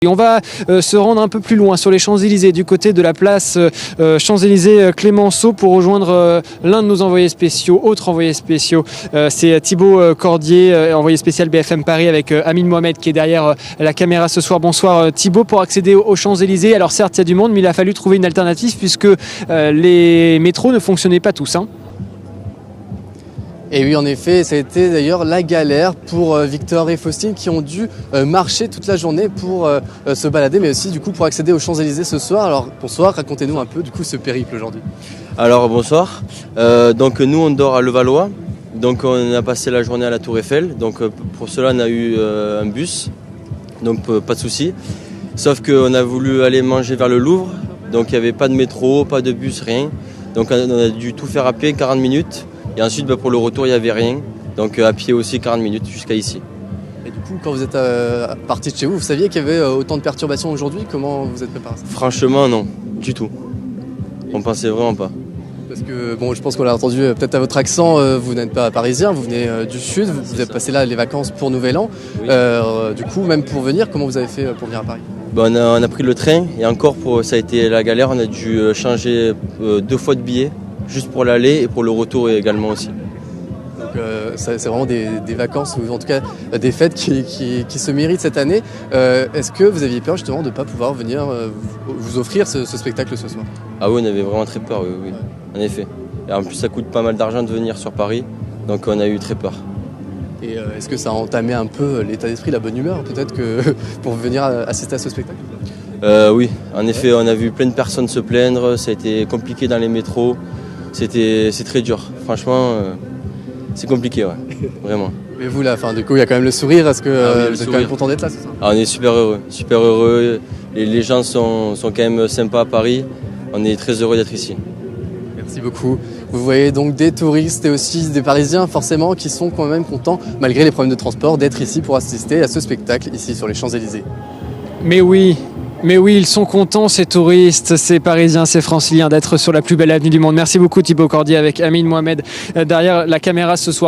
Et on va se rendre un peu plus loin sur les Champs-Élysées, du côté de la place Champs-Élysées Clémenceau pour rejoindre l'un de nos envoyés spéciaux, autres envoyés spéciaux. C'est Thibaut Cordier, envoyé spécial BFM Paris avec Amine Mohamed qui est derrière la caméra ce soir. Bonsoir Thibaut, pour accéder aux Champs-Élysées. Alors certes, il y a du monde, mais il a fallu trouver une alternative puisque les métros ne fonctionnaient pas tous. Et oui, en effet, ça a été d'ailleurs la galère pour Victor et Faustine qui ont dû marcher toute la journée pour se balader, mais aussi du coup pour accéder aux Champs-Élysées ce soir. Alors bonsoir, racontez-nous un peu du coup ce périple aujourd'hui. Alors bonsoir, donc nous on dort à Levallois, donc on a passé la journée à la Tour Eiffel, donc pour cela on a eu un bus, donc pas de souci. Sauf qu'on a voulu aller manger vers le Louvre, donc il n'y avait pas de métro, pas de bus, rien. Donc on a dû tout faire à pied, 40 minutes. Et ensuite, pour le retour, il n'y avait rien. Donc à pied aussi, 40 minutes jusqu'à ici. Et du coup, quand vous êtes parti de chez vous, vous saviez qu'il y avait autant de perturbations aujourd'hui? Comment vous êtes préparé? Franchement, non, du tout. On pensait vraiment pas. Parce que, bon, je pense qu'on l'a entendu peut-être à votre accent, vous n'êtes pas parisien, vous venez du sud, vous avez passé là les vacances pour Nouvel An. Oui. Du coup, même pour venir, comment vous avez fait pour venir à Paris? On a pris le train et encore, ça a été la galère. On a dû changer 2 fois de billets, juste pour l'aller et pour le retour également aussi. Donc c'est vraiment des vacances, ou en tout cas des fêtes qui se méritent cette année. Est-ce que vous aviez peur justement de ne pas pouvoir venir vous offrir ce spectacle ce soir? Ah oui, on avait vraiment très peur, oui. En effet. Et en plus, ça coûte pas mal d'argent de venir sur Paris, donc on a eu très peur. Et est-ce que ça a entamé un peu l'état d'esprit, la bonne humeur peut-être que pour venir assister à ce spectacle? Oui, en effet, on a vu plein de personnes se plaindre, ça a été compliqué dans les métros, c'est très dur. Franchement, c'est compliqué, ouais, vraiment. Mais vous là, du coup, il y a quand même le sourire, est-ce que vous êtes quand même content d'être là, c'est ça? On est super heureux, les gens sont quand même sympas à Paris, on est très heureux d'être ici. Merci beaucoup. Vous voyez donc des touristes et aussi des Parisiens forcément qui sont quand même contents, malgré les problèmes de transport, d'être ici pour assister à ce spectacle ici sur les Champs-Élysées. Mais oui, ils sont contents, ces touristes, ces Parisiens, ces Franciliens, d'être sur la plus belle avenue du monde. Merci beaucoup Thibaut Cordier avec Amine Mohamed derrière la caméra ce soir.